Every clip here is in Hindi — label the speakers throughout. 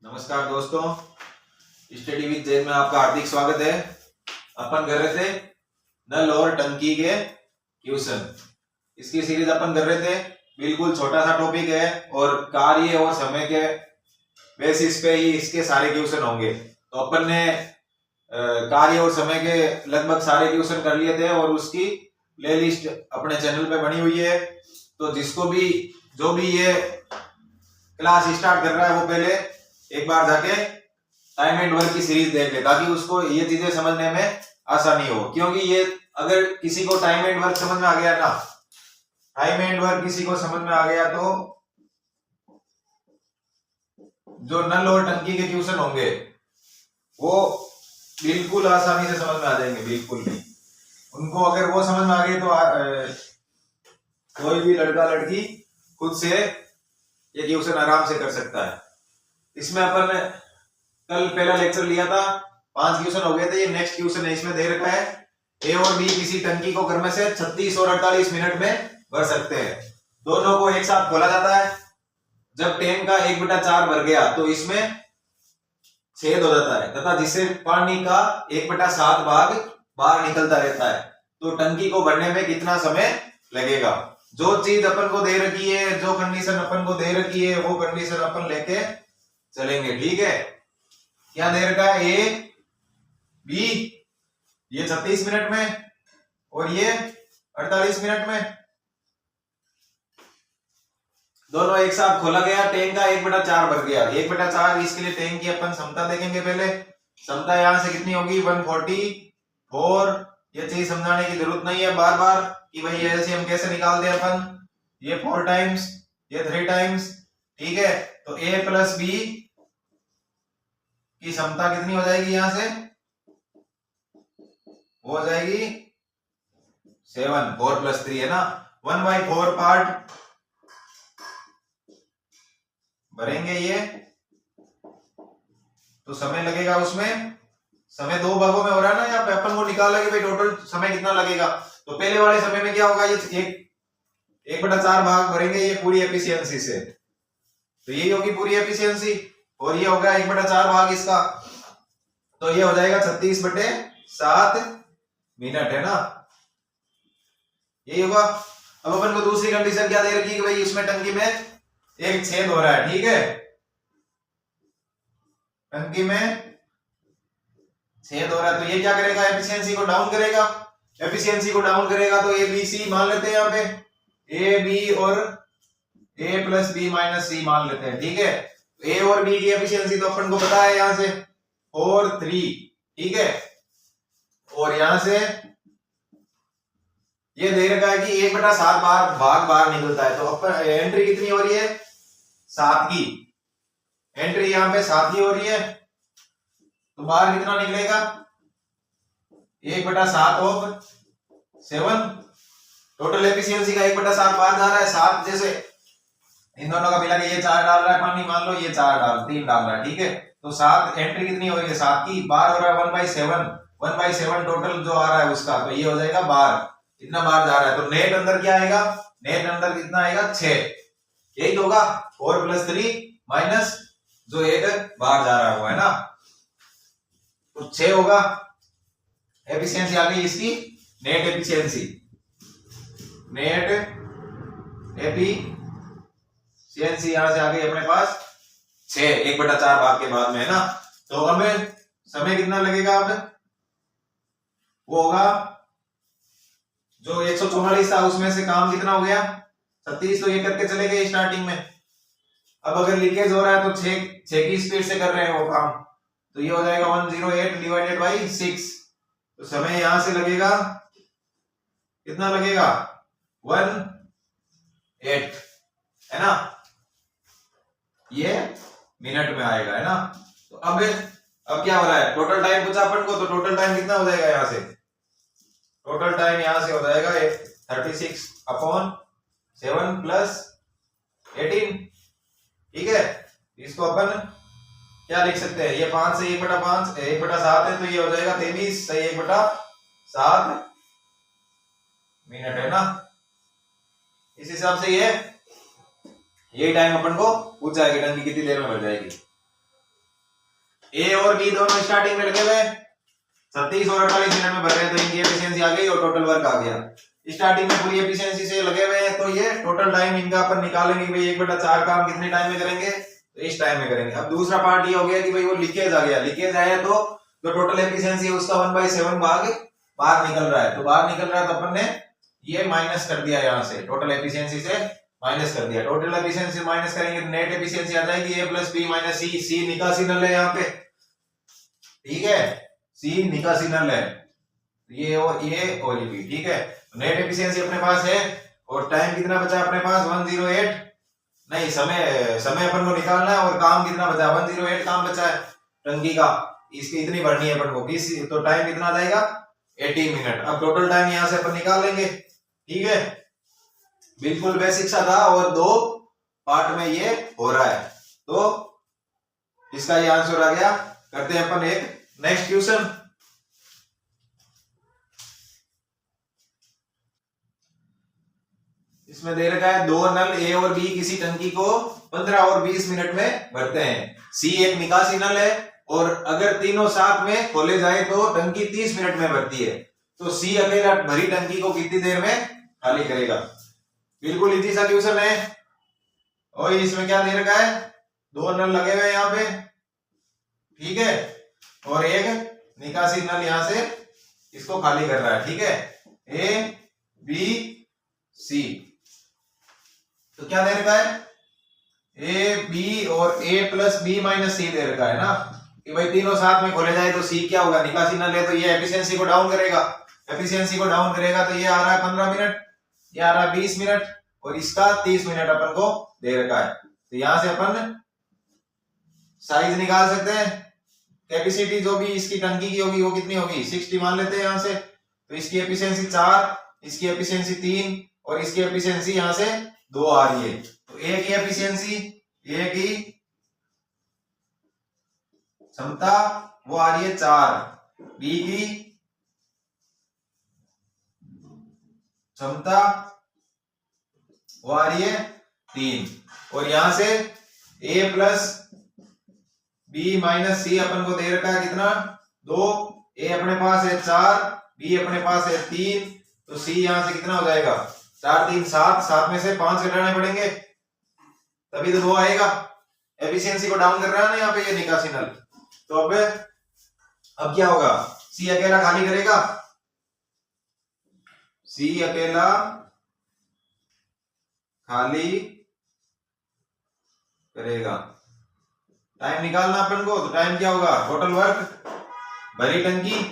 Speaker 1: नमस्कार दोस्तों, स्टडी विद जैन में आपका हार्दिक स्वागत है। अपन कर रहे थे नल और टंकी के क्वेश्चन। इसकी सीरीज अपन कर रहे थे। बिल्कुल छोटा सा टॉपिक है और कार्य और समय के बेसिस पे ही इसके सारे क्वेश्चन होंगे। तो अपन ने कार्य और समय के लगभग सारे क्वेश्चन कर लिए थे और उसकी प्लेलिस्ट अपने चैनल पे बनी हुई है। तो जिसको भी जो भी ये क्लास स्टार्ट कर रहा है वो पहले एक बार जाके टाइम एंड वर्क की सीरीज देख ले, ताकि उसको ये चीजें समझने में आसानी हो। क्योंकि ये अगर किसी को टाइम एंड वर्क समझ में आ गया ना, टाइम एंड वर्क किसी को समझ में आ गया तो जो नल और टंकी के क्वेश्चन होंगे वो बिल्कुल आसानी से समझ में आ जाएंगे। बिल्कुल भी उनको अगर वो समझ में आ गए तो कोई भी लड़का लड़की खुद से ये क्वेश्चन आराम से कर सकता है। इसमें अपन कल पहला लेक्चर लिया था, 5 क्वेश्चन हो गए थे। ये नेक्स्ट क्वेश्चन है, इसमें दे रखा है ए और बी किसी टंकी को क्रम से 36 और 48 मिनट में भर सकते हैं। दोनों को एक साथ खोला जाता है। जब टैंक का 1/4 भर गया तो इसमें छेद हो जाता है तथा जिससे पानी का 1/7 भाग बाहर निकलता रहता है। तो टंकी को भरने में कितना समय लगेगा? जो चीज अपन को दे रखी है, जो कंडीशन अपन को दे रखी है, वो कंडीशन अपन लेके चलेंगे। ठीक है, क्या दे रखा है? ए बी ये 36 मिनट में और ये 48 मिनट में। दोनों एक साथ खोला गया, टैंक का 1/4 भर गया। 1/4 इसके लिए टैंक की अपन क्षमता देखेंगे। पहले क्षमता यहां से कितनी होगी? 144। ये चीज समझाने की जरूरत नहीं है बार बार कि भाई ऐसे हम कैसे निकालते हैं अपन। ये 4 टाइम्स, ये 3 टाइम्स। ठीक है, तो ए प्लस बी की क्षमता कितनी हो जाएगी? यहां से वो हो जाएगी 7। 4 + 3 है ना, 1/4 पार्ट भरेंगे ये। तो समय लगेगा उसमें, समय 2 भागों में हो रहा है ना यहाँ पे। अपन वो निकाला कि भाई टोटल समय कितना लगेगा। तो पहले वाले समय में क्या होगा? ये 1/4 भाग भरेंगे ये पूरी एफिशिएंसी से, तो यही होगी पूरी एफिशिएंसी। और ये होगा 1/4 भाग इसका, तो ये हो जाएगा 36/7 मिनट, है ना, यही होगा। अब अपन को दूसरी कंडीशन क्या दे रखी है कि भाई इसमें टंकी में एक छेद हो रहा है। ठीक है, टंकी में छेद हो रहा है तो ये क्या करेगा? एफिशिएंसी को डाउन करेगा। एफिशिएंसी को डाउन करेगा तो ए बी सी मान लेते हैं यहाँ पे, ए बी और ए प्लस बी माइनस सी मान लेते हैं। ठीक है, ए और बी की एफिशिएंसी तो अपन को पता है, यहां से 4 3। ठीक है, और यहां से ये दे रखा है कि 1/7 बार भाग बाहर निकलता है। तो अपन एंट्री कितनी हो रही है? 7 की एंट्री यहां पे 7 की हो रही है। तो बाहर कितना निकलेगा? 1/7 ऑफ 7। टोटल एफिशिएंसी का 1/7 बाहर जा रहा है। 7 जैसे इन दोनों का मिला के ये 4 डाल रहा है पानी, मान लो ये 3 डाल रहा है। ठीक है, तो 7 एंट्री कितनी हो रही है? 7 की। बाहर हो रहा है 1/7। 1/7 टोटल जो आ रहा है उसका, तो ये हो जाएगा बाहर। इतना बाहर जा रहा है तो नेट अंदर क्या आएगा? नेट अंदर कितना आएगा? 6। यही तो होगा 4 + 3 माइनस जो 1 बाहर जा रहा है वो, है ना, तो 6 होगा। एफिशिएंसी आ गई इसकी, नेट एफिशिएंसी। नेट एफिशिएंसी यहां से आ गई अपने पास 6, 1/4 भाग के बाद में, है ना। तो हमें समय कितना लगेगा? अब वो होगा जो 144 था उसमें से काम कितना हो गया? 36। तो ये करके चले गए स्टार्टिंग में। अब अगर लीकेज हो रहा है तो 6 की स्पीड से कर रहे हैं वो काम, तो ये हो जाएगा 108 डिवाइडेड बाई 6। तो समय यहां से लगेगा कितना लगेगा? 1/8, है ना, ये मिनट में आएगा, है ना। तो अब क्या हो रहा है? टोटल टाइम पूछा अपन को, तो टोटल टाइम कितना हो जाएगा? यहां से टोटल टाइम यहां से हो जाएगा 36/7 + 18। ठीक है, इसको अपन क्या लिख सकते हैं? ये 5 से 1/5 1/7 है, तो ये हो जाएगा 23 से 1/7 मिनट, है ना। इस हिसाब से ये टाइम अपन को पूछा है कि टंकी कितनी देर में भर जाएगी। ए और बी दोनों स्टार्टिंग में लगे हुए 36 और 48 मिनट में भर रहे हैं, तो इनकी एफिशिएंसी आ गई और टोटल वर्क आ गया। स्टार्टिंग में पूरी एफिशिएंसी से लगे हुए हैं, तो ये टोटल टाइम इनका अपन निकालेंगे कि भाई 1/4 काम कितने टाइम में करेंगे, तो इस टाइम में करेंगे। अब दूसरा पार्ट ये हो गया कि भाई वो लीकेज आ गया, लीकेज आया तो जो टोटल एफिशिएंसी है उसका 1/7 भाग बाहर निकल रहा है, तो बाहर निकल रहा है तो अपन ने ये माइनस कर दिया, यहाँ से टोटल एफिशिएंसी से माइनस कर दिया। टोटल एफिशिएंसी माइनस करेंगे तो नेट एफिशिएंसी आ जाएगी a + b - c। c निकासी नल है यहाँ पे, ठीक है, c निकासी नल है, ये और ये भी, ठीक है। नेट एफिशिएंसी अपने पास है और टाइम कितना बचा अपने पास 108, नहीं समय अपन को निकालना है और काम कितना बचा 108 काम बचा है टंकी का, इसकी इतनी भरनी है अपन को, तो टाइम कितना आ जाएगा 18 मिनट। अब टोटल टाइम यहां से अपन निकाल लेंगे, ठीक है, बिल्कुल बेसिक सा था और 2 पार्ट में ये हो रहा है, तो इसका ये आंसर आ गया। करते हैं अपन एक नेक्स्ट क्वेश्चन। इसमें दे रखा है 2 नल ए और बी किसी टंकी को 15 और 20 मिनट में भरते हैं। सी एक निकासी नल है और अगर तीनों साथ में खोले जाए तो टंकी 30 मिनट में भरती है, तो सी अकेला भरी टंकी को कितनी देर में खाली करेगा। बिल्कुल इजी सा क्वेश्चन है। और इसमें क्या दे रखा है, 2 नल लगे हुए हैं यहाँ पे, ठीक है, और एक निकासी नल यहां से इसको खाली कर रहा है, ठीक है, ए बी सी। तो क्या दे रखा है, ए बी और a + b - c दे रखा है ना, कि भाई तीनों साथ में खोले जाए तो c क्या होगा, निकासी नल है तो ये एफिशिएंसी को डाउन करेगा, एफिशिएंसी को डाउन करेगा तो ये आ रहा है 15 मिनट, ये आ रहा है 20 मिनट और इसका 30 मिनट अपन को दे रखा है। तो यहां से अपन साइज निकाल सकते हैं, कैपेसिटी जो भी इसकी टंकी की होगी वो कितनी होगी 60 मान लेते हैं यहां से, तो इसकी एफिशिएंसी 4, इसकी एफिशिएंसी 3 और इसकी एफिशिएंसी यहां से 2 आ रही है। तो ए की एफिशिएंसी, ए की क्षमता वो आ रही है 4, बी की क्षमता वो आ रही है 3 और यहां से a + b - c अपन को दे रखा है कितना 2, a अपने पास है 4, b अपने पास है 3, तो c यहां से कितना हो जाएगा 4 3 7, 7 में से 5 घटाने पड़ेंगे तभी तो 2 आएगा। एफिशिएंसी को डाउन कर रहा है ना यहाँ पे ये निकासी नल, तो अब क्या होगा, सी अकेला खाली करेगा, सी अकेला खाली करेगा। टाइम निकालना अपन को, तो टाइम क्या होगा, टोटल वर्क भरी टंकी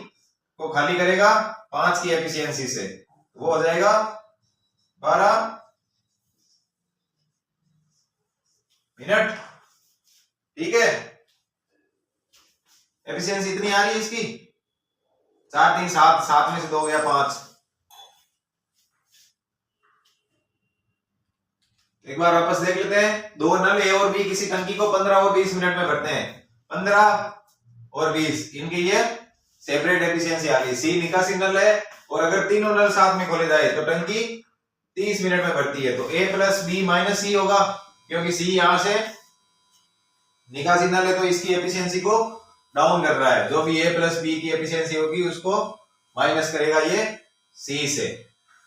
Speaker 1: को खाली करेगा 5 की एफिशिएंसी से, वो हो जाएगा 12 मिनट, ठीक है। एफिशिएंसी इतनी आ रही है इसकी 4 3 7, 7 में से 2 गया 5। एक बार वापस देख लेते हैं, 2 नल ए और बी किसी टंकी को 15 और 20 मिनट में भरते हैं, 15 और 20 इनकी ये सेपरेट एफिशिएंसी आ गई। सी निकासी नल है और अगर तीनों नल साथ में खोले जाए तो टंकी 30 मिनट में भरती है, तो a + b - c होगा, क्योंकि सी यहां से निकासी नल है तो इसकी एफिशिएंसी को डाउन कर रहा है, जो भी a + b की एफिशिएंसी होगी उसको माइनस करेगा ये c से।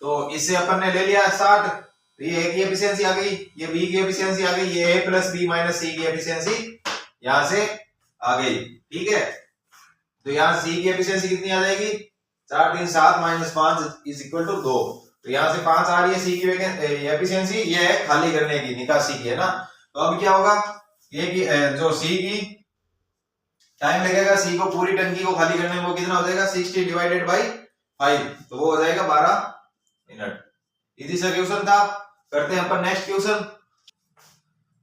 Speaker 1: तो इससे अपन ने ले लिया 60, तो ये a की एफिशिएंसी आ गई, ये b की एफिशिएंसी आ गई, ये a + b - c की एफिशिएंसी यहां से आ गई, ठीक है। तो यहां c की एफिशिएंसी कितनी आ जाएगी 4 3 7 - 5 = 2, तो यहां से 5 आ रही है सी की एफिशिएंसी, ये है खाली करने की, निकासी की, है ना। तो अब क्या होगा, ये की जो सी की टाइम लगेगा सी को पूरी टंकी को खाली करने में, वो कितना हो जाएगा 60 / 5, तो वो हो जाएगा 12 मिनट। इजी सा क्वेश्चन था। करते हैं अपन नेक्स्ट क्वेश्चन।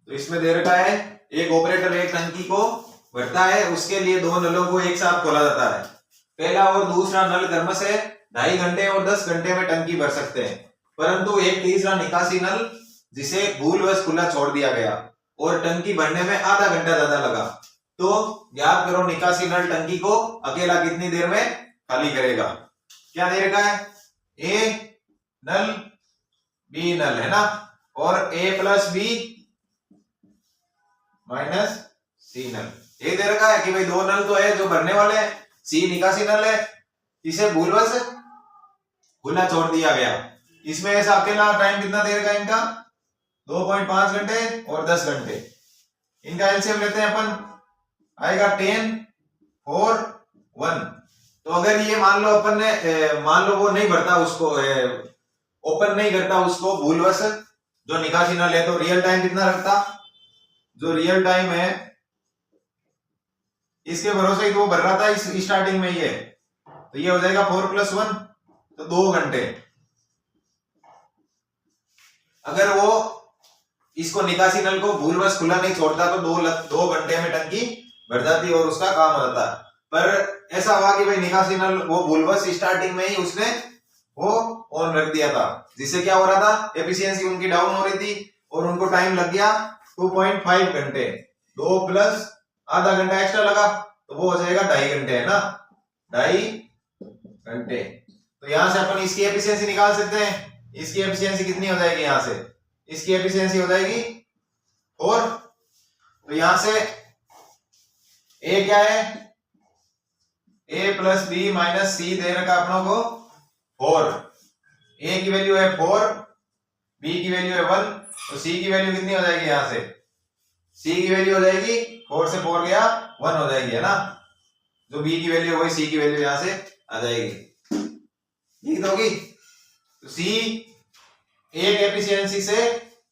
Speaker 1: तो इसमें दे रखा है एक ऑपरेटर एक टंकी को भरता है, उसके लिए 2 नलों को एक साथ खोला जाता है, पहला और दूसरा नल क्रम से 2.5 घंटे और 10 घंटे में टंकी भर सकते हैं, परंतु एक तीसरा निकासी नल जिसे भूलवश खुला छोड़ दिया गया और टंकी भरने में आधा घंटा ज्यादा लगा, तो याद करो निकासी नल टंकी को अकेला कितनी देर में खाली करेगा। क्या दे रखा है, ए नल बी नल, है ना, और a + b - सी नल। ये दे रखा है कि भाई दो नल तो है जो भरने वाले हैं, सी निकासी नल है, इसे भूलवश खुला छोड़ दिया गया। इसमें ऐसा अकेला टाइम कितना दे रखा है इनका 2.5 घंटे और 10 घंटे। इनका एलसीएम लेते हैं अपन, आएगा 10 और 1। तो अगर ये मान लो अपन ने मान लो वो नहीं भरता उसको, ओपन नहीं करता उसको भूलवश जो निकासी नल है, तो रियल टाइम कितना रखता, जो रियल टाइम है इसके भरोसे ही तो वो भर रहा था इस स्टार्टिंग में ये, तो ये हो जाएगा 4 + 1 तो 2 घंटे। अगर वो इसको निकासी नल को भूलवश खुला नहीं छोड़ता तो 2 घंटे में टंकी भर जाती और उसका काम हो जाता। पर ऐसा हुआ कि भाई निकासी नल वो भूलवश स्टार्टिंग में ही उसने वो ऑन रख दिया था, जिससे क्या हो रहा था, एफिशिएंसी उनकी डाउन हो रही थी और उनको टाइम लग गया 2.5 घंटे। 2 प्लस आधा घंटा एक्स्ट्रा लगा तो वो हो जाएगा 2.5 घंटे, है ना, 2.5 घंटे। तो यहां से अपन इसकी एफिशिएंसी निकाल सकते हैं। इसकी एफिशिएंसी कितनी हो जाएगी, यहां से इसकी एफिशिएंसी हो जाएगी 4। तो यहां से ए क्या है, a + b - c दे रखा अपनों को 4। a की वैल्यू है 4, b की वैल्यू है 1, तो c की वैल्यू कितनी हो जाएगी, यहां से c की वैल्यू हो जाएगी 4 से 4 गया 1 हो जाएगी, है ना। जो b की वैल्यू वही c की वैल्यू यहां से आ जाएगी, ठीक होगी। तो c एक एफिशिएंसी से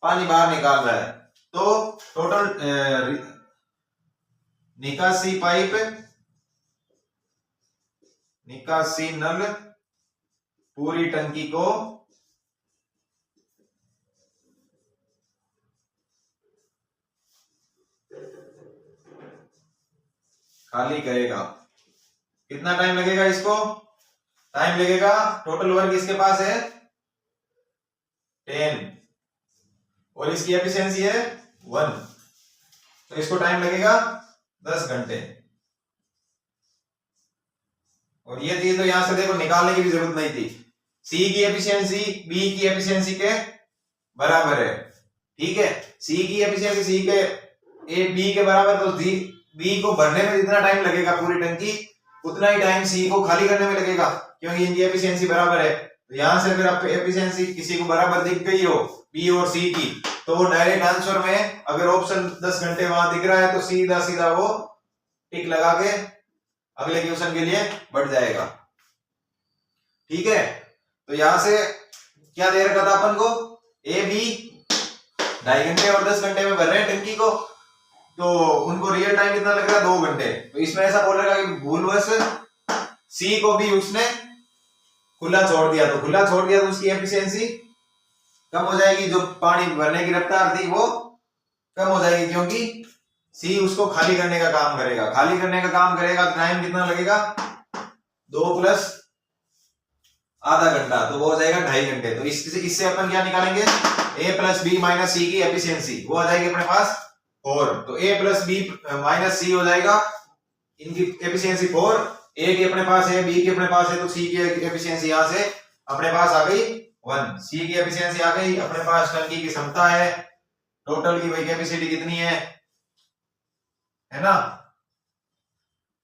Speaker 1: पानी बाहर निकाल रहा है, तो टोटल निकासी पाइप, निकासी नल पूरी टंकी को खाली करेगा। कितना टाइम लगेगा इसको, टाइम लगेगा, टोटल वर्क इसके पास है 10 और इसकी एफिशिएंसी है 1, तो इसको टाइम लगेगा 10 घंटे। और ये चीज तो यहां से देखो निकालने की भी जरूरत नहीं थी, सी की एफिशिएंसी बी की एफिशिएंसी के बराबर है, ठीक है। सी की एफिशिएंसी सी के ए बी के बराबर, तो बी को भरने में जितना टाइम लगेगा पूरी टंकी, उतना ही टाइम सी को खाली करने में लगेगा, क्योंकि इनकी एफिशिएंसी बराबर है। तो यहां से अगर आपको एफिशिएंसी किसी को बराबर दिख गई हो बी और सी की, तो वो डायरेक्ट आंसर में अगर ऑप्शन 10 घंटे वहां दिख रहा है तो सीधा सीधा वो टिक लगा के अगले क्वेश्चन के लिए बढ़ जाएगा, ठीक है। तो यहां से क्या दे रखा था अपन को, ए बी 2.5 घंटे और 10 घंटे में भर रहे हैं टंकी को, तो उनको रियल टाइम कितना लग रहा है 2 घंटे। तो इसमें ऐसा बोल रहा है कि भूलवश सी को भी उसने खुला छोड़ दिया, तो खुला छोड़ दिया तो उसकी एफिशिएंसी कम हो जाएगी, जो पानी भरने की रफ्तार थी वो कम हो जाएगी, क्योंकि सी उसको खाली करने का काम करेगा। खाली करने का काम करेगा तो टाइम कितना लगेगा, 2 प्लस आधा घंटा, तो वो हो जाएगा 2.5 घंटे। तो इससे अपन क्या निकालेंगे, a + b - c की एफिशिएंसी, वो आ जाएगी अपने पास 4। तो a + b - c हो जाएगा, इनकी एफिशिएंसी 4, a की अपने पास है, b की अपने पास है, तो c की एफिशिएंसी यहां से अपने पास आ गई 1। c की एफिशिएंसी आ गई अपने पास, टंकी की क्षमता है टोटल की भाई कैपेसिटी कितनी है ना।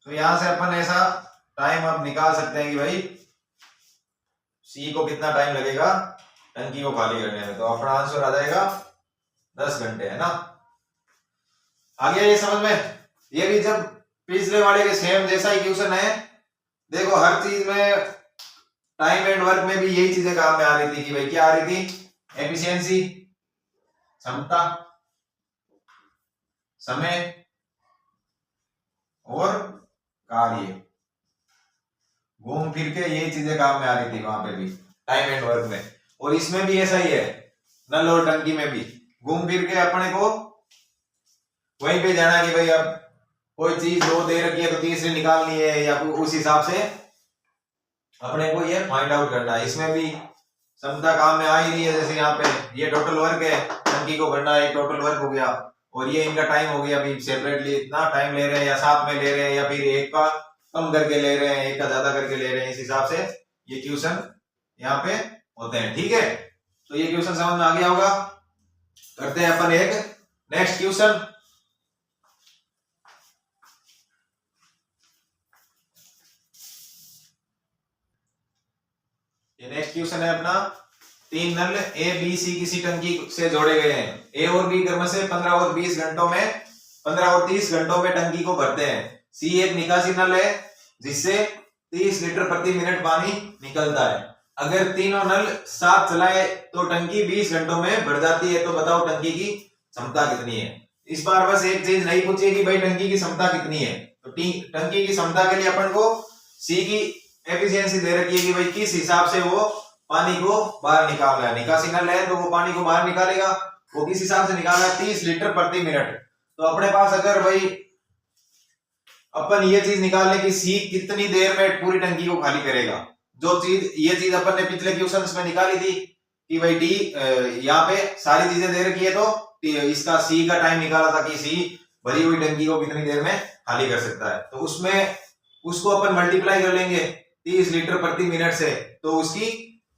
Speaker 1: तो यहां से अपन ऐसा टाइम अब निकाल सकते हैं कि भाई सी को कितना टाइम लगेगा टंकी को खाली करने में, तो अपना आंसर आ जाएगा 10 घंटे, है ना। आ गया ये समझ में। ये भी जब पिछले वाले के सेम जैसा ही क्वेश्चन है, देखो हर चीज में टाइम एंड वर्क में भी यही चीजें काम में आ रही थी कि भाई क्या आ रही थी, एफिशिएंसी, क्षमता, समय और कार्य, घूम फिर के यही चीजें काम में आ रही थी वहां पे भी टाइम एंड वर्क में। और इसमें भी ऐसा ही है, नल और टंकी में भी घूम फिर के अपने को वहीं पे जाना कि भाई अब कोई चीज 2 दे रखी है तो तीसरी निकालनी है, या उस हिसाब से अपने को ये फाइंड आउट करना है। इसमें भी क्षमता काम में आ ही रही है, जैसे यहाँ पे ये टोटल वर्क है, टंकी को भरना है, टोटल वर्क हो गया, और ये इनका टाइम हो गया। अभी सेपरेटली इतना टाइम ले रहे हैं या साथ में ले रहे हैं, या फिर एक का कम करके ले रहे हैं, एक का ज्यादा करके ले रहे हैं, इस हिसाब से ये क्वेश्चन यहाँ पे होते हैं, ठीक है। तो ये क्वेश्चन समझ में आ गया होगा। करते हैं अपन एक नेक्स्ट क्वेश्चन। ये नेक्स्ट क्वेश्चन है अपना, 3 नल ए बी सी किसी टंकी से जोड़े गए हैं। ए और बी क्रम से 15 और 20 घंटों में 15 और 30 घंटों में टंकी को भरते हैं। सी एक निकासी नल है जिससे 30 लीटर प्रति मिनट पानी निकलता है। अगर तीनों नल साथ चलाए तो टंकी 20 घंटों में भर जाती है। तो बताओ टंकी की क्षमता कितनी है। इस बार बस एक चीज नहीं पूछी कि भाई टंकी की क्षमता कितनी है। तो टंकी की क्षमता के लिए अपन को सी की एफिशिएंसी दे रखी है कि भाई किस हिसाब से वो पानी को बाहर निकाल रहा है। निकासी नल है तो वो पानी को बाहर निकालेगा, वो किस हिसाब से निकाल रहा है, 30 लीटर प्रति मिनट। तो अपने पास अगर भाई अपन ये चीज निकाल ले कि सी कितनी देर में पूरी टंकी को खाली करेगा, जो चीज ये चीज अपन ने पिछले क्वेश्चंस में निकाली थी कि भाई डी यहाँ पे सारी चीजें दे रखी है तो इसका सी का टाइम निकाला था कि सी भरी हुई टंकी को कितनी देर में खाली कर सकता है। तो उसमें उसको अपन मल्टीप्लाई कर लेंगे 30 लीटर प्रति मिनट से, तो उसकी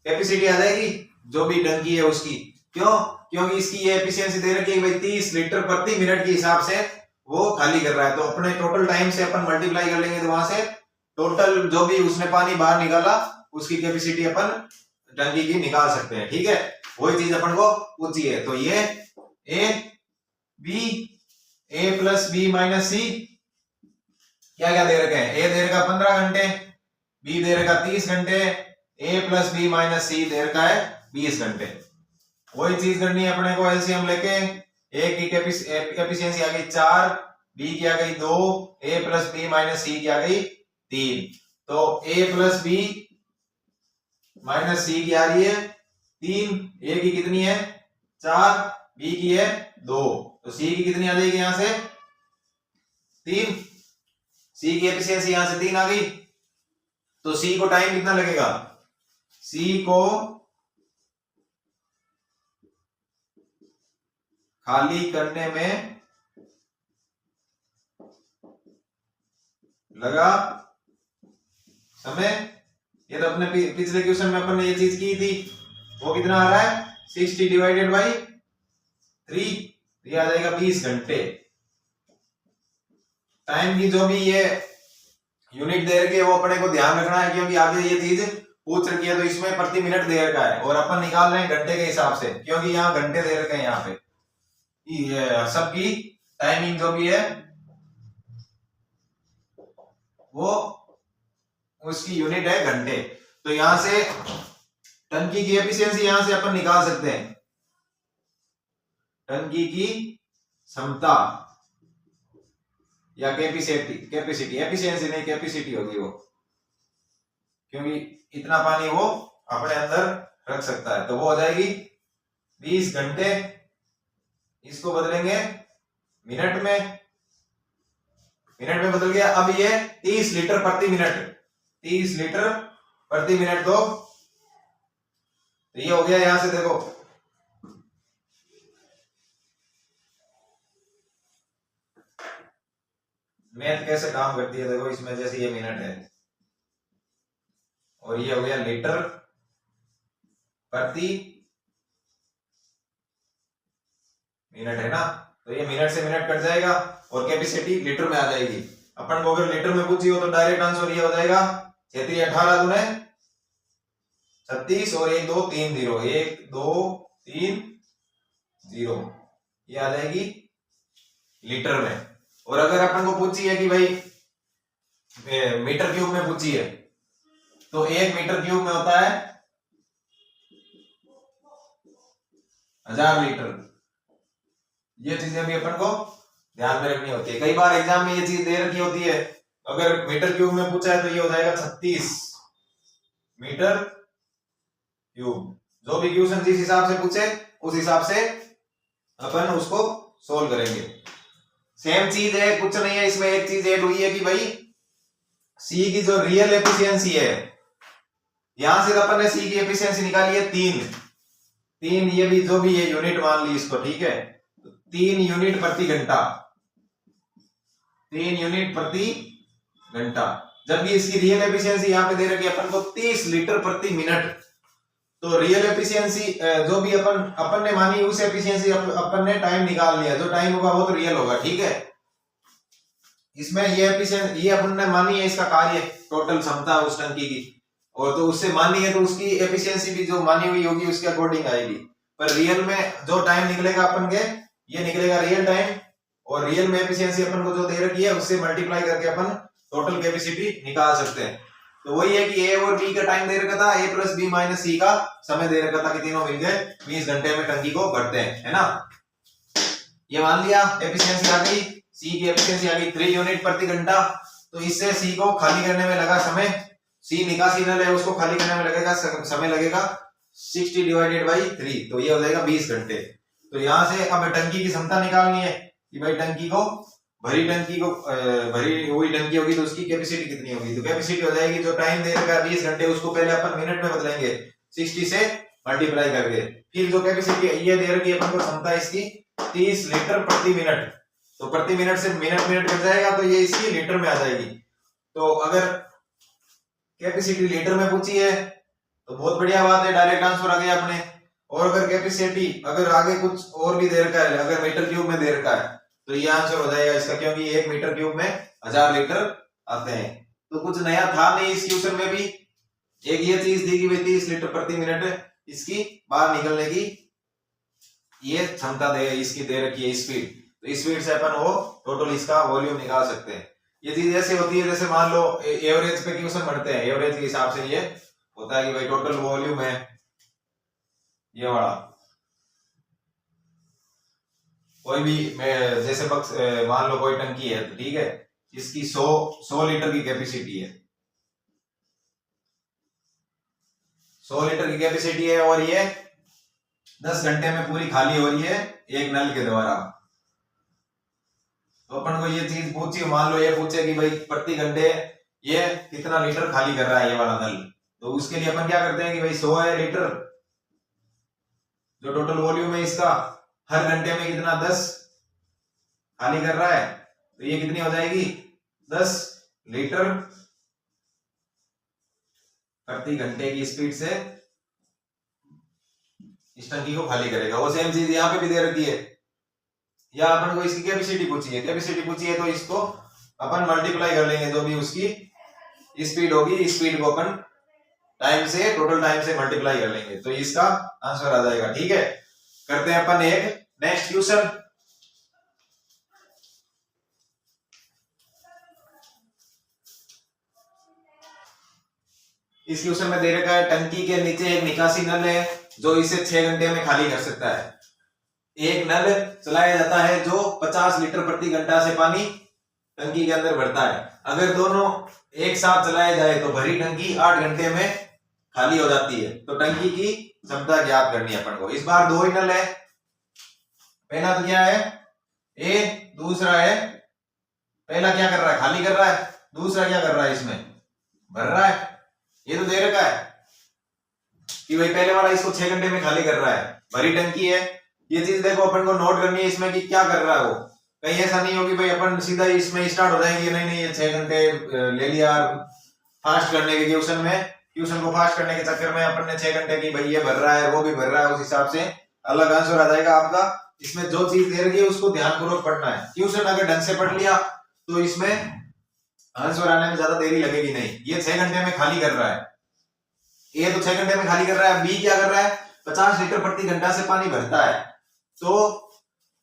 Speaker 1: कैपेसिटी आ जाएगी जो भी टंकी है उसकी। क्यों? क्योंकि इसकी ये एफिशिएंसी दे रखी है भाई 30 लीटर प्रति मिनट के हिसाब से वो खाली कर रहा है। तो अपने टोटल टाइम से अपन मल्टीप्लाई कर लेंगे तो वहां से टोटल जो भी उसने पानी बाहर निकाला उसकी कैपेसिटी अपन टंकी की निकाल सकते हैं। ठीक है, वही चीज अपन को पूछी है। तो ये A B A plus B minus C क्या क्या दे रखे हैं। ए दे रखा 15 घंटे, बी दे रखा 30 घंटे, ए प्लस बी माइनस सी दे रखा है 20 घंटे। वही चीज करनी है अपने को एलसीएम लेके। ए की एफिशिएंसी आ गई 4, बी की आ गई 2, ए प्लस बी माइनस सी की आ गई 3। तो ए प्लस बी माइनस सी की आ रही है 3, ए की कितनी है 4, बी की है 2, तो सी की कितनी आ जाएगी यहां से 3। सी की एफिशिएंसी यहां से 3 आ गई। तो सी को टाइम कितना लगेगा, सी को खाली करने में लगा समय। ये तो अपने पिछले क्वेश्चन में अपन ने ये चीज की थी, वो कितना आ रहा है 60 डिवाइडेड बाई 3, ये आ जाएगा 20 घंटे। टाइम की जो भी ये यूनिट दे रखी है वो अपने को ध्यान रखना है, क्योंकि आगे ये चीज पूछ रखी है तो इसमें प्रति मिनट दे रखा है और अपन निकाल रहे हैं घंटे के हिसाब से, क्योंकि यहाँ घंटे दे रखे हैं। यहाँ पे सबकी टाइमिंग जो भी है वो उसकी यूनिट है घंटे। तो यहां से टंकी की एफिशिएंसी यहां से अपन निकाल सकते हैं, टंकी की क्षमता या कैपेसिटी एफिशिएंसी नहीं कैपेसिटी होगी वो, क्योंकि इतना पानी वो अपने अंदर रख सकता है। तो वो हो जाएगी 20 घंटे। इसको बदलेंगे मिनट में, मिनट में बदल गया। अब ये 30 लीटर प्रति मिनट, 30 लीटर प्रति मिनट। तो ये हो गया। यहां से देखो मैथ कैसे काम करती है, देखो इसमें जैसे ये मिनट है और ये हो गया लीटर प्रति मिनट है ना, तो ये मिनट से मिनट कट जाएगा और कैपेसिटी लीटर में आ जाएगी। अपन को अगर लीटर में पूछी हो तो डायरेक्ट आंसर ये हो जाएगा 18 दूने 36 और 1 2 3 0, 1 2 3 0, ये आ जाएगी लीटर में। और अगर अपन को पूछी है कि भाई मीटर क्यूब में पूछी है तो 1 मीटर क्यूब में होता है 1000 लीटर। ये चीजें भी अपन को ध्यान में रखनी होती है। कई बार एग्जाम में ये चीज दे रखी होती है, अगर मीटर क्यूब में पूछा है तो ये हो जाएगा 36 मीटर क्यूब। जो भी क्वेश्चन जिस हिसाब से पूछे उस हिसाब से अपन उसको सोल्व करेंगे। सेम चीज है, कुछ नहीं है इसमें। एक चीज ऐड हुई है कि भाई सी की जो रियल एफिशिएंसी है, यहां से अपन ने सी की एफिशिएंसी निकाली है 3, ये भी जो भी है यूनिट मान ली इसको, ठीक है। 3 यूनिट प्रति घंटा, 3 यूनिट प्रति घंटा। जबकि इसकी रियल एफिशिएंसी यहाँ पे दे रखी है अपन को 30 लीटर प्रति मिनट। तो रियल एफिशिएंसी जो भी अपन ने मानी उस एफिशिएंसी अपन ने टाइम निकाल लिया, जो टाइम होगा वो तो रियल होगा, ठीक है। इसमें ये एफिशिएंसी ये अपन ने मानी है इसका कार्य टोटल क्षमता उस टंकी की, और तो उससे मानी है तो उसकी एफिशिएंसी भी जो मानी हुई होगी उसके अकॉर्डिंग आएगी। पर रियल में जो टाइम निकलेगा अपन के, ये निकलेगा रियल टाइम, और रियल में एफिशिएंसी अपन को जो दे रखी है उससे मल्टीप्लाई करके अपन टोटल कैपेसिटी निकाल सकते हैं। तो वही है कि ए और बी का टाइम दे रखा था, ए प्लस बी माइनस सी का समय दे रखा था कि तीनों मिलकर 20 घंटे में टंकी को भरते हैं, है ना। ये मान लिया एफिशिएंसी आ गई, सी की एफिशिएंसी आ गई 3 यूनिट प्रति घंटा। तो इससे सी को खाली करने में लगा समय, सी निकासी नल है उसको खाली करने में लगेगा समय लगेगा 60 डिवाइडेड बाई 3, तो ये हो जाएगा 20 घंटे। तो यहां से अब टंकी की क्षमता निकालनी है कि भाई टंकी को भरी हुई टंकी होगी तो उसकी कैपेसिटी कितनी होगी। तो कैपेसिटी हो जाएगी, जो टाइम दे रखा है 20 घंटे उसको पहले अपन मिनट में बदलेंगे 60 से मल्टीप्लाई करके, फिर जो कैपेसिटी ये दे रखी है अपन को क्षमता इसकी 30 लीटर प्रति मिनट, तो प्रति मिनट से मिनट कट जाएगा तो ये इसकी लीटर में आ जाएगी। तो अगर कैपेसिटी लीटर में पूछी है तो बहुत बढ़िया बात है, डायरेक्ट आंसर आ गया अपने। और अगर कैपेसिटी अगर आगे कुछ और भी दे रखा है, अगर मीटर क्यूब में दे रखा है तो ये आंसर हो जाएगा इसका, क्योंकि 1 मीटर क्यूब में 1000 लीटर आते हैं। तो कुछ नया था नहीं इस क्वेश्चन में भी, एक ये चीज दी गई 30 लीटर प्रति मिनट इसकी बाहर निकलने की ये क्षमता दे इसकी दे रखी है स्पीड, तो स्पीड से अपन वो टोटल इसका वॉल्यूम निकाल सकते हैं। ये चीज ऐसे होती है जैसे मान लो एवरेज पे क्वेश्चन बढ़ते हैं, एवरेज के हिसाब से ये होता है कि भाई टोटल वॉल्यूम है ये वाला, कोई भी जैसे मान लो कोई टंकी है तो ठीक है, इसकी 100 लीटर की कैपेसिटी है, 100 लीटर की कैपेसिटी है और ये 10 घंटे में पूरी खाली हो रही है एक नल के द्वारा। तो अपन को ये चीज पूछी, मान लो ये पूछे कि भाई प्रति घंटे ये कितना लीटर खाली कर रहा है ये वाला नल, तो उसके लिए अपन क्या करते हैं कि भाई 100 है लीटर, जो टोटल वॉल्यूम है इसका हर घंटे में कितना 10 खाली कर रहा है, तो ये कितनी हो जाएगी 10 लीटर प्रति घंटे की स्पीड से इस टंकी को खाली करेगा। वो सेम चीज यहाँ पे भी दे रखी है, या अपन को इसकी कैपेसिटी पूछी है तो इसको अपन मल्टीप्लाई कर लेंगे, जो भी उसकी स्पीड होगी स्पीड को अपन टाइम से टोटल टाइम से मल्टीप्लाई कर लेंगे, तो इसका आंसर आ जाएगा। ठीक है, करते हैं अपन एक नेक्स्ट क्वेश्चन। इस क्वेश्चन में दे रखा है टंकी के नीचे एक निकासी नल है जो इसे 6 घंटे में खाली कर सकता है। एक नल चलाया जाता है जो 50 लीटर प्रति घंटा से पानी टंकी के अंदर भरता है। अगर दोनों एक साथ चलाए जाए तो भरी टंकी 8 घंटे में खाली हो जाती है। तो टंकी की क्षमता ज्ञात करनी है अपन को। इस बार 2 ही नल है, पहला तो क्या है ए, दूसरा है, पहला क्या कर रहा है खाली कर रहा है, दूसरा क्या कर रहा है इसमें भर रहा है। ये तो दे रखा है कि भाई पहले वाला इसको 6 घंटे में खाली कर रहा है, भरी टंकी है। ये चीज देखो अपन को नोट करनी है इसमें कि क्या कर रहा है वो, कहीं ऐसा नहीं हो कि भाई अपन सीधा इसमें स्टार्ट हो जाएंगे, नहीं ये 6 घंटे ले लिया फास्ट करने के क्वेश्चन को फास्ट करने के चक्कर में अपन ने 6 घंटे की भाई ये भर रहा है वो भी भर रहा है, उस हिसाब से अलग आंसर आ जाएगा आपका। इसमें जो चीज दे रही है उसको ध्यानपूर्वक पढ़ना है। क्वेश्चन अगर ढंग से पढ़ लिया तो इसमें आंसर आने में ज्यादा देरी लगेगी नहीं। ये 6 घंटे में खाली कर रहा है, ये तो 6 घंटे में खाली कर रहा है। बी क्या कर रहा है 50 लीटर प्रति घंटा से पानी भरता है, तो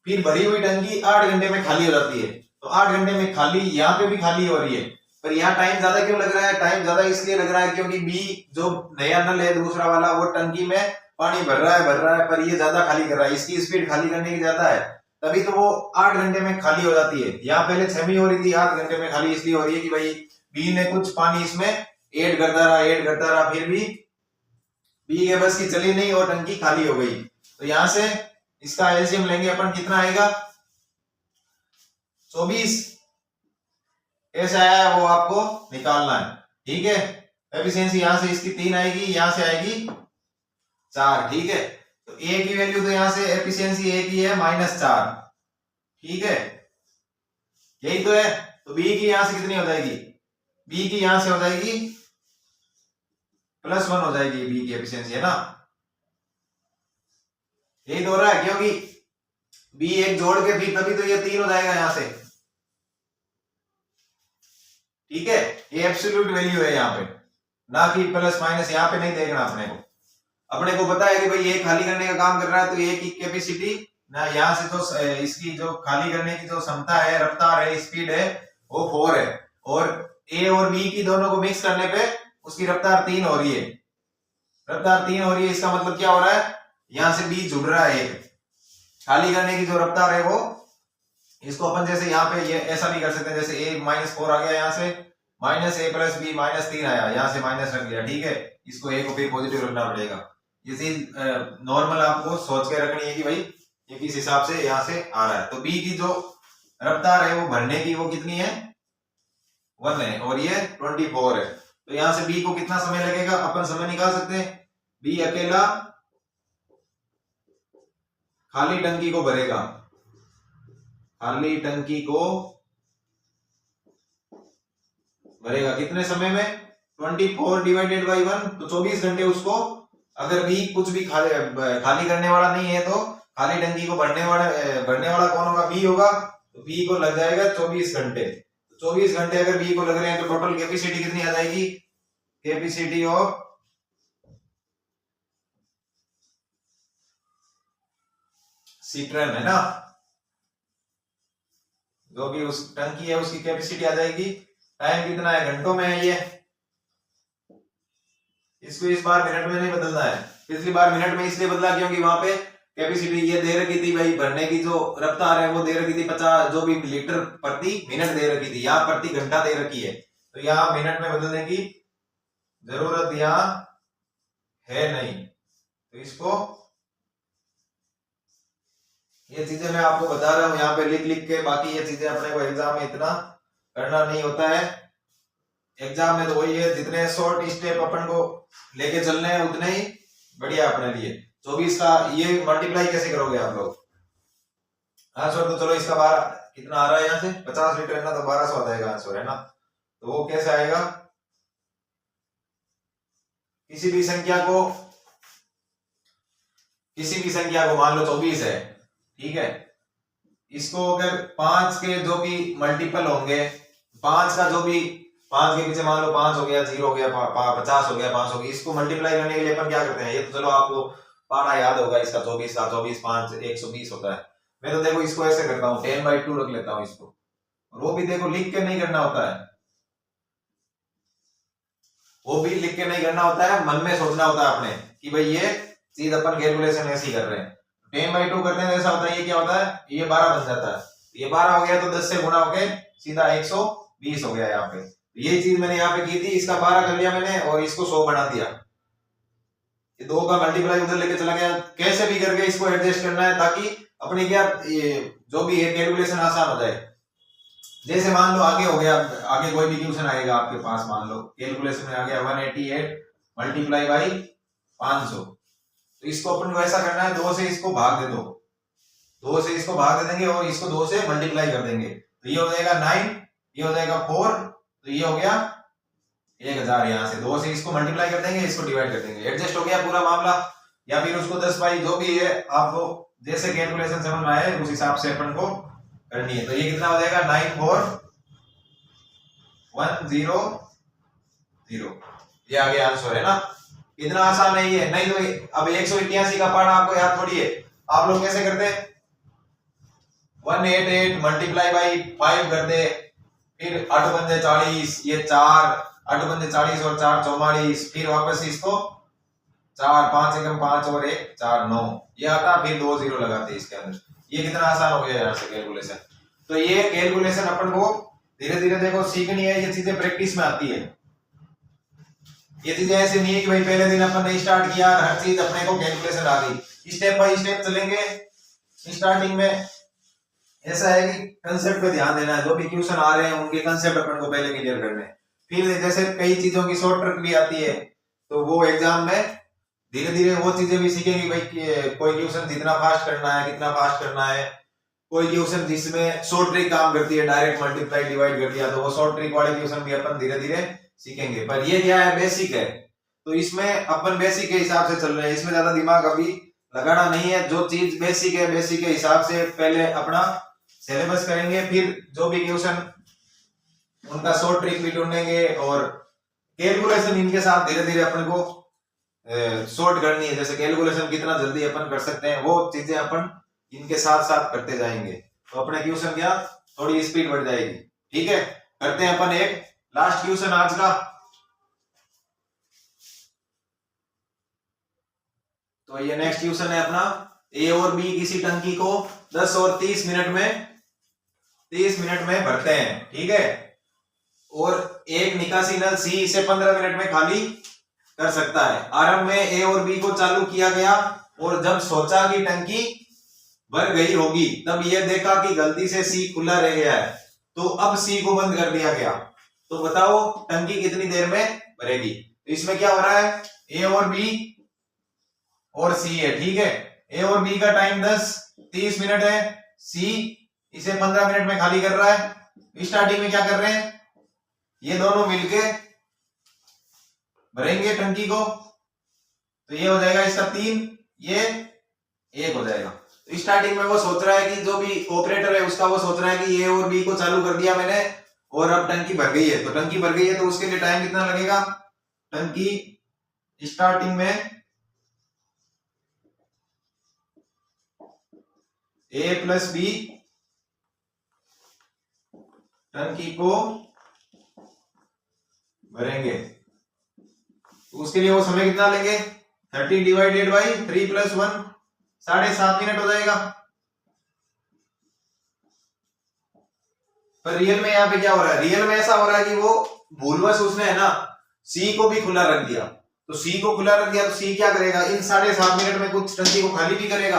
Speaker 1: फिर भरी हुई टंकी 8 घंटे में खाली हो जाती है। तो 8 घंटे में खाली यहाँ पे भी खाली हो रही है, पर यहाँ टाइम ज्यादा क्यों लग रहा है? टाइम ज्यादा इसलिए लग रहा है क्योंकि बी जो नया नल है दूसरा वाला वो टंकी में पानी भर रहा है, पर ये ज्यादा खाली कर रहा है, इसकी स्पीड खाली करने की ज्यादा है, तभी तो वो 8 घंटे में खाली हो जाती है। यहाँ पहले 6 हो रही थी, 8 घंटे में खाली इसलिए हो रही है कि भाई बी ने कुछ पानी इसमें ऐड करता रहा, फिर भी बी के बस की चली नहीं और टंकी खाली हो गई। तो यहां से इसका एलसीएम लेंगे अपन, कितना आएगा 24। ऐसा आया है वो आपको निकालना है। ठीक है, एफिशिएंसी यहां से इसकी 3 आएगी, यहां से आएगी 4। ठीक है, तो ए की वैल्यू तो यहां से एफिशिएंसी ए की है -4। ठीक है, यही तो है। तो बी की यहां से कितनी हो जाएगी? बी की यहां से हो जाएगी +1 हो जाएगी, बी की एफिशिएंसी है ना। यही तो हो रहा है क्योंकि बी एक जोड़ के भी तभी तो ये 3 हो जाएगा यहां से। ठीक है, ये एब्सोल्यूट वैल्यू है यहाँ पे, ना कि प्लस माइनस यहाँ पे नहीं देखना अपने को पता है कि भाई ये खाली करने का काम कर रहा है तो ये की कैपेसिटी ना यहाँ से तो इसकी जो खाली करने की जो क्षमता है, रफ्तार है, स्पीड है, वो 4 है, और ए और बी की दोनों को मिक्स करने पे उसकी रफ्तार 3 हो रही है। रफ्तार 3 हो रही है, इसका मतलब क्या हो रहा है, यहाँ से बी जुड़ रहा है। खाली करने की जो रफ्तार है वो, इसको अपन जैसे यहाँ पे ये ऐसा भी कर सकते हैं, जैसे ए -4 आ गया, यहाँ से माइनस ए प्लस बी -3 आया, यहाँ से माइनस रख लिया, ठीक है। इसको ए को फिर पॉजिटिव रखना पड़ेगा। ये चीज नॉर्मल आपको सोच के रखनी है कि भाई ये किस हिसाब से यहाँ से आ रहा है। तो बी की जो रफ्तार है वो भरने की वो कितनी है, 1 है, और ये 24 है। तो यहाँ से बी को कितना समय लगेगा, अपन समय निकाल सकते हैं। बी अकेला खाली टंकी को भरेगा, खाली टंकी को भरेगा कितने समय में, 24 डिवाइडेड बाई 1, तो 24 घंटे उसको, अगर बी कुछ भी खाली करने वाला नहीं है तो खाली टंकी को भरने वाला कौन होगा, बी होगा, तो बी को लग जाएगा 24 घंटे। 24 घंटे अगर बी को लग रहे हैं तो टोटल कैपेसिटी कितनी आ जाएगी, कैपेसिटी ऑफ सिट्रन है ना, जो भी उस टंकी है उसकी कैपेसिटी आ जाएगी। टाइम कितना है, घंटों में है ये, इसको इस बार मिनट में नहीं बदलना है। पिछली बार मिनट में इसलिए बदला क्योंकि वहां पे कैपेसिटी ये दे रखी थी भाई, भरने की जो रफ्तार है वो दे रखी थी 50 जो भी लीटर प्रति मिनट दे रखी थी, यहाँ प्रति घंटा दे रखी है, तो यहाँ मिनट में बदलने की जरूरत यहाँ है नहीं। तो इसको, ये चीजें मैं आपको बता रहा हूँ यहाँ पे लिख लिख के, बाकी ये चीजें अपने को एग्जाम में इतना करना नहीं होता है। एग्जाम में तो वही है, जितने शॉर्ट स्टेप अपन को लेके चलने हैं उतने ही बढ़िया अपने लिए। 24 का ये मल्टीप्लाई कैसे करोगे आप लोग, आंसर तो चलो इसका 12 कितना आ रहा है, यहाँ से 50 लीटर है ना, तो 1200 आ जाएगा आंसर, है ना। तो वो कैसे आएगा, किसी भी संख्या को मान लो 24 है, ठीक है, इसको अगर 5 के जो भी मल्टीपल होंगे, 5 का जो भी 5 के पीछे मान लो 5 हो गया, 0 हो गया, 50 हो गया, 5 हो गया, इसको मल्टीप्लाई करने के लिए अपन क्या करते हैं, ये तो चलो आपको पारा याद होगा इसका, 24 का 24 5 120 होता है। मैं तो देखो इसको ऐसे करता हूँ, 10/2 रख लेता हूँ इसको, और वो भी देखो लिख के नहीं करना होता है, वो भी लिख के नहीं करना होता है, मन में सोचना होता है अपने कि भाई ये चीज अपन कैलकुलेशन ऐसी कर रहे हैं। 10/2 करने में ऐसा होता है, ये क्या होता है, ये 12 बन जाता है, ये 12 हो गया तो 10 से गुणा होके सीधा 120 हो गया यहाँ पे। ये चीज मैंने यहाँ पे की थी, इसका 12 कर लिया मैंने और इसको 100 बना दिया, ये 2 का मल्टीप्लाई उधर लेके चला गया। कैसे भी करके इसको एडजस्ट करना है ताकि अपने क्या ये जो भी है कैलकुलेशन आसान हो जाए। जैसे मान लो आगे हो गया, आगे कोई भी क्वेश्चन आएगा आपके पास, मान लो कैलकुलेशन में आ गया 188 मल्टीप्लाई बाई 500, तो इसको अपन को ऐसा करना है, 2 से इसको भाग दे दो, 2 से इसको भाग दे देंगे और इसको 2 से मल्टीप्लाई कर देंगे, तो ये हो जाएगा 9, ये हो जाएगा 4, तो ये हो गया 1000। यहाँ से 2 से इसको मल्टीप्लाई कर देंगे, इसको डिवाइड कर देंगे, एडजस्ट हो गया पूरा मामला। या फिर उसको 10 बाई जो भी है, आपको जैसे कैलकुलेशन समझ में आए उस हिसाब से अपन को करनी है। तो ये कितना हो जाएगा 94100, ये आ गया आंसर, है ना। इतना आसान नहीं है, नहीं तो अब 181 का पार्ट आपको याद थोड़ी है, आप लोग कैसे करते, 188 मल्टीप्लाई बाई 5 कर दे, फिर 8 पंजे 40, ये 4 8 पंजे 40 और 4 44, फिर वापस इसको 4 5 एकम 5 और 1 4 9, ये आता, फिर 2 0 लगाते इसके अंदर। ये कितना आसान हो गया यहाँ से कैलकुलेशन। तो ये कैलकुलेशन अपन को धीरे धीरे देखो सीखनी है, ये चीजें प्रैक्टिस में आती है। ये चीजें ऐसे नहीं है कि भाई पहले दिन अपन ने स्टार्ट किया हर चीज अपने को कैलकुलेशन आ गई, स्टेप बाय स्टेप चलेंगे। स्टार्टिंग में ऐसा है कि कंसेप्ट पे ध्यान देना है, जो भी क्वेश्चन आ रहे हैं उनके कंसेप्ट अपन को पहले क्लियर करने हैं। फिर जैसे कई चीजों की शॉर्ट ट्रिक भी आती है, तो वो एग्जाम में धीरे धीरे वो चीजें भी सीखेंगे भाई, कोई क्वेश्चन जितना फास्ट करना है कितना फास्ट करना है, कोई क्वेश्चन जिसमें शॉर्ट ट्रिक काम करती है, डायरेक्ट मल्टीप्लाई डिवाइड कर दिया, तो वो शॉर्ट ट्रिक वाले क्वेश्चन भी अपन धीरे धीरे सीखेंगे। पर ये क्या है, बेसिक है, तो इसमें अपन बेसिक के हिसाब से चल रहे हैं, इसमें ज्यादा दिमाग अभी लगाना नहीं है। जो चीज बेसिक है बेसिक के हिसाब से पहले अपना सिलेबस करेंगे, फिर जो भी क्वेश्चन उनका शॉर्ट ट्रिक भी ढूंढेंगे और कैलकुलेशन इनके साथ धीरे धीरे अपन को शॉर्ट करनी है। जैसे कैलकुलेशन कितना जल्दी अपन कर सकते हैं वो चीजें अपन इनके साथ साथ करते जाएंगे तो अपने क्वेश्चन क्या थोड़ी स्पीड बढ़ जाएगी। ठीक है, करते हैं अपन एक लास्ट क्वेश्चन आज का। तो ये नेक्स्ट क्वेश्चन है अपना, ए और बी किसी टंकी को 10 और 30 मिनट में भरते हैं। ठीक है, और एक निकासी नल सी इसे 15 मिनट में खाली कर सकता है। आरंभ में ए और बी को चालू किया गया और जब सोचा कि टंकी भर गई होगी तब यह देखा कि गलती से सी खुला रह गया है, तो अब सी को बंद कर दिया गया। तो बताओ टंकी कितनी देर में भरेगी। तो इसमें क्या हो रहा है, ए और बी और सी है। ठीक है, ए और बी का टाइम 10-30 मिनट है, सी इसे 15 मिनट में खाली कर रहा है। स्टार्टिंग में क्या कर रहे हैं, ये दोनों मिलके भरेंगे टंकी को, तो ये हो जाएगा इसका 3, ये 1 हो जाएगा। तो स्टार्टिंग में वो सोच रहा है कि जो भी ऑपरेटर है उसका वो सोच रहा है कि ए और बी को चालू कर दिया मैंने और अब टंकी भर गई है। तो टंकी भर गई है तो उसके लिए टाइम कितना लगेगा, टंकी स्टार्टिंग में ए प्लस बी टंकी को भरेंगे, तो उसके लिए वो समय कितना लेंगे, 30 डिवाइडेड बाई 3 + 1 7.5 मिनट हो जाएगा। पर रियल में यहाँ पे क्या हो रहा है, रियल में ऐसा हो रहा है कि वो भूलवश उसने है ना सी को भी खुला रख दिया। तो सी को खुला रख दिया तो सी क्या करेगा, इन 7.5 मिनट में कुछ टंकी को खाली भी करेगा।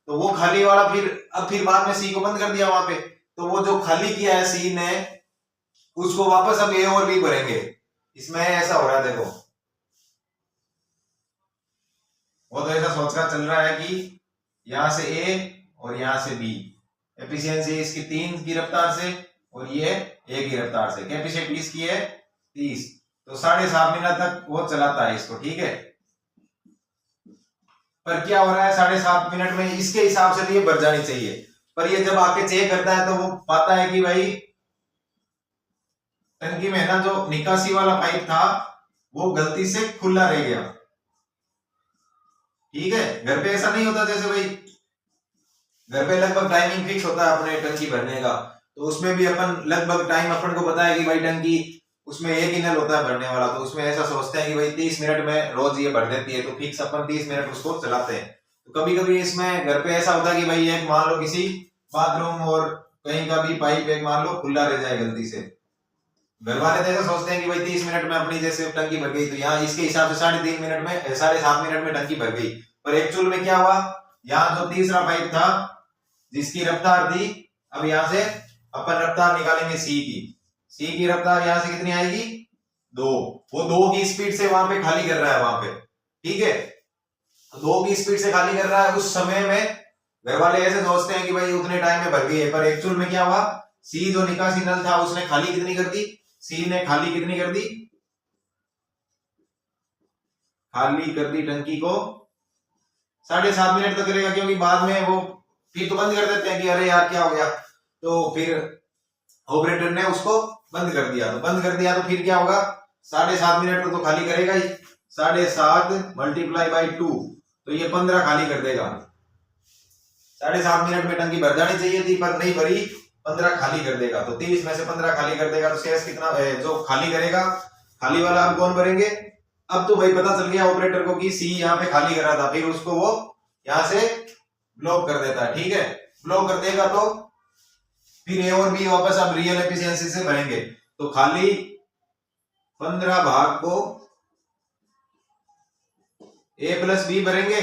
Speaker 1: तो वो खाली वाला फिर बाद में सी को बंद कर दिया वहां पे, तो वो जो खाली किया है सी ने उसको वापस अब ए और बी भरेंगे। इसमें ऐसा हो रहा है, देखो वो तो ऐसा सोचकर चल रहा है कि यहां से ए और यहां से बी, एफिशिएंसी इसकी 3 की रफ्तार से और ये 1 की रफ्तार से, कैपेसिटी इसकी है 30, तो 7.5 मिनट तक वो चलाता है इसको। ठीक है, पर क्या हो रहा है 7.5 मिनट में इसके हिसाब से तो ये भर जानी चाहिए, पर ये जब आके चेक करता है तो वो पाता है कि भाई टंकी में ना जो निकासी वाला पाइप था वो गलती से खुला रह गया। ठीक है, घर पे ऐसा नहीं होता, जैसे भाई घर पे लगभग टाइमिंग फिक्स होता है अपने टंकी भरने का, तो उसमें भी अपन लगभग टाइम अपन को पता है कि भाई टंकी उसमें एक ही नल होता है भरने वाला, तो उसमें ऐसा सोचते हैं कि भाई 30 मिनट में रोज ये भर देती है, तो फिक्स अपन 30 मिनट उसको चलाते हैं। तो कभी कभी इसमें घर पे ऐसा होता है कि भाई एक मान लो किसी बाथरूम और कहीं का भी पाइप एक मान लो खुला रह जाए गलती से, घर वाले तो ऐसा सोचते हैं कि भाई 30 मिनट में अपनी जैसे टंकी भर गई, तो यहाँ इसके हिसाब से 3.5 मिनट में 7.5 मिनट में टंकी भर गई। पर एक्चुअल में क्या हुआ, यहाँ जो तीसरा पाइप था जिसकी रफ्तार थी, अब यहाँ से अपन रफ्तार निकालेंगे सी की रफ्तार यहाँ से कितनी आएगी 2, वो 2 की स्पीड से वहां पे खाली कर रहा है वहां पे। ठीक है, 2 की स्पीड से खाली कर रहा है। उस समय में घर वाले ऐसे सोचते हैं कि भाई उतने टाइम में भर गई है, पर एक्चुअल में क्या हुआ, सी जो निकासी नल था उसने खाली कितनी कर दी, सी ने खाली कितनी कर दी, खाली कर दी टंकी को 7.5 मिनट तक करेगा, क्योंकि बाद में वो फिर तो बंद कर देते हैं कि अरे यार क्या हो गया, तो फिर ऑपरेटर ने उसको बंद कर दिया। तो बंद कर दिया तो फिर क्या होगा, 7.5 मिनट तो खाली करेगा ही, 7.5 × 2 तो ये 15 खाली कर देगा। 7.5 मिनट में टंकी भर जानी चाहिए थी पर नहीं भरी, 15 खाली कर देगा। तो 30 में से 15 खाली कर देगा तो शेष कितना जो खाली करेगा, खाली वाला अब कौन भरेंगे। अब तो भाई पता चल गया ऑपरेटर को कि सी यहाँ पे खाली कर रहा था, फिर उसको वो यहाँ से ब्लॉक कर देता है। ठीक है, ब्लॉक कर देगा तो फिर ए और बी वापस अब रियल एफिशिएंसी से भरेंगे। तो खाली 15 भाग को ए प्लस बी भरेंगे,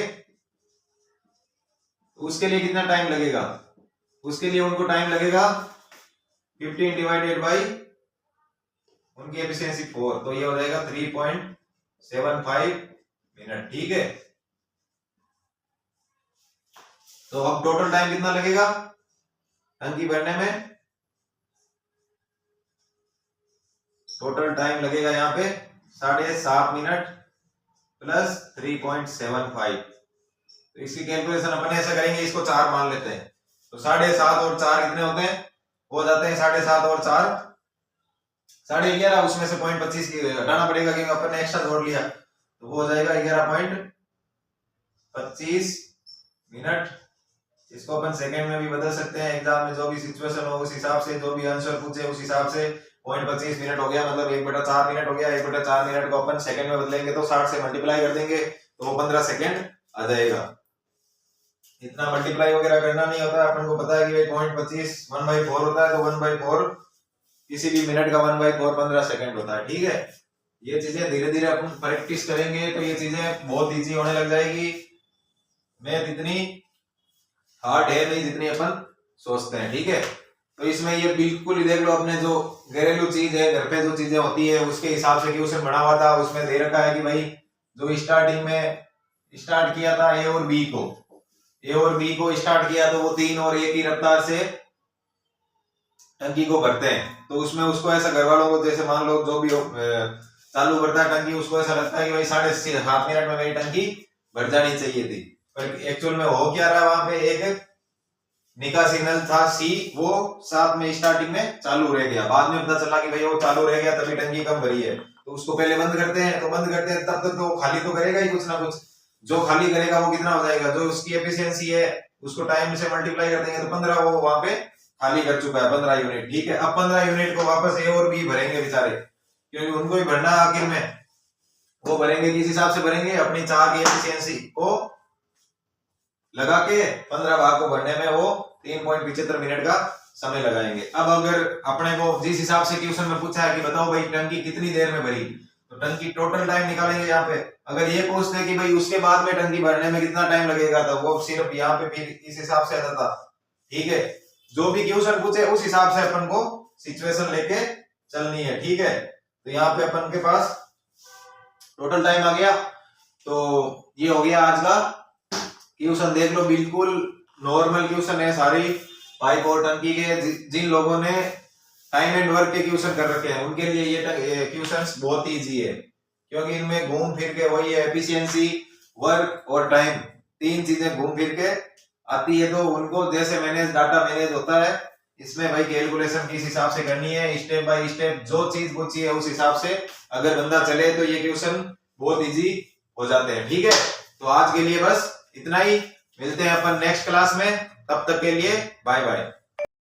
Speaker 1: उसके लिए कितना टाइम लगेगा, उसके लिए उनको टाइम लगेगा 15 डिवाइडेड बाई उनकी एफिशिएंसी 4, तो ये हो जाएगा 3.75 मिनट। ठीक है, तो अब टोटल टाइम कितना लगेगा टंकी भरने में, टोटल टाइम लगेगा यहाँ पे 7.5 मिनट प्लस 3.75। तो इसकी कैलकुलेशन अपन ऐसा करेंगे, इसको 4 मान लेते हैं, तो 7.5 और 4 कितने होते हैं, हो जाते हैं 7.5 और 4 11.5, उसमें से 0.25 हटाना पड़ेगा क्योंकि अपन ने एक्स्ट्रा जोड़ लिया, तो वो हो जाएगा 11.25 मिनट। इसको अपन सेकंड में भी बदल सकते हैं, एग्जाम में जो भी सिचुएशन हो उस हिसाब से, जो भी आंसर पूछे उस हिसाब से। 0.25 मिनट हो गया मतलब 1/4 मिनट हो गया। 1/4 मिनट को अपन सेकंड में बदलेंगे तो 60 से मल्टीप्लाई कर देंगे तो वो 15 सेकंड आ जाएगा। इतना मल्टीप्लाई वगैरह करना नहीं होता, अपन को पता है कि भाई 0.25 1/4 होता है, तो 1/4 किसी भी मिनट का 1/4 15 सेकंड होता है। ठीक है, ये चीजें धीरे धीरे अपन प्रैक्टिस करेंगे तो ये चीजें बहुत इजी होने लग जाएगी। मैथ इतनी हार्ड है नहीं जितनी अपन सोचते हैं। ठीक है, तो इसमें ये बिल्कुल ही देख लो, अपने जो घरेलू चीज है, घर पे जो चीजें होती है उसके हिसाब से क्वेश्चन बना हुआ था। उसमें दे रखा है कि भाई जो स्टार्टिंग में स्टार्ट किया था ए और बी को स्टार्ट किया, तो वो 3 और 1 की रफ्तार से टंकी को भरते हैं। तो उसमें उसको ऐसा घर वालों को, जैसे मान लो जो भी चालू करता है टंकी, उसको ऐसा लगता है कि भाई 7.5 मिनट में मेरी टंकी भर जानी चाहिए थी, पर एक्चुअल में हो क्या रहा है, वहां पे एक निकासी नल था सी, वो 7 में स्टार्टिंग में चालू रह गया। बाद में पता चला कि भाई वो चालू रह गया तभी टंकी कम भरी है, तो उसको पहले बंद करते हैं। तो बंद करते हैं तब तक तो खाली तो करेगा ही कुछ ना कुछ। जो खाली करेगा वो कितना हो जाएगा, जो उसकी एफिशिएंसी है उसको टाइम से मल्टीप्लाई कर देंगे तो 15 वो वहां पे खाली कर चुका है, 15 यूनिट। ठीक है, अब 15 यूनिट को वापस ए और बी भरेंगे बेचारे, क्योंकि उनको ही भरना आखिर में। वो भरेंगे किस हिसाब से भरेंगे, अपनी चार की एफिशिएंसी को लगा के 15 भाग को भरने में वो 3.75 मिनट का समय लगाएंगे। अब अगर अपने को जिस हिसाब से क्वेश्चन में पूछा है कि बताओ भाई टंकी कितनी देर में भरी, तो टंकी टोटल टाइम निकालेंगे यहाँ पे। अगर ये पूछते कि भाई उसके बाद में टंकी भरने में कितना टाइम लगेगा, तो वो सिर्फ यहाँ पे फिर इस हिसाब से आता था। ठीक है, जो भी क्वेश्चन पूछे उस हिसाब से अपन को सिचुएशन लेके चलनी है। ठीक है, तो यहाँ पे अपन के पास टोटल टाइम आ गया। तो ये हो गया आज का क्वेश्चन। देख लो बिल्कुल नॉर्मल क्वेश्चन है सारी पाइप और टंकी के। जिन लोगों ने टाइम एंड वर्क के क्वेश्चन कर रखे हैं उनके लिए ये क्वेश्चंस बहुत इजी है, क्योंकि इनमें घूम फिर के वही है, एफिशिएंसी, वर्क और टाइम, 3 चीजें घूम फिर के आती है। तो उनको जैसे मैनेज डाटा मैनेज होता है, इसमें भाई कैलकुलेशन किस हिसाब से करनी है, स्टेप बाय स्टेप जो चीज पूछी है उस हिसाब से अगर बंदा चले तो ये क्वेश्चन बहुत इजी हो जाते हैं। ठीक है, तो आज के लिए बस इतना ही, मिलते हैं अपन नेक्स्ट क्लास में, तब तक के लिए बाय बाय।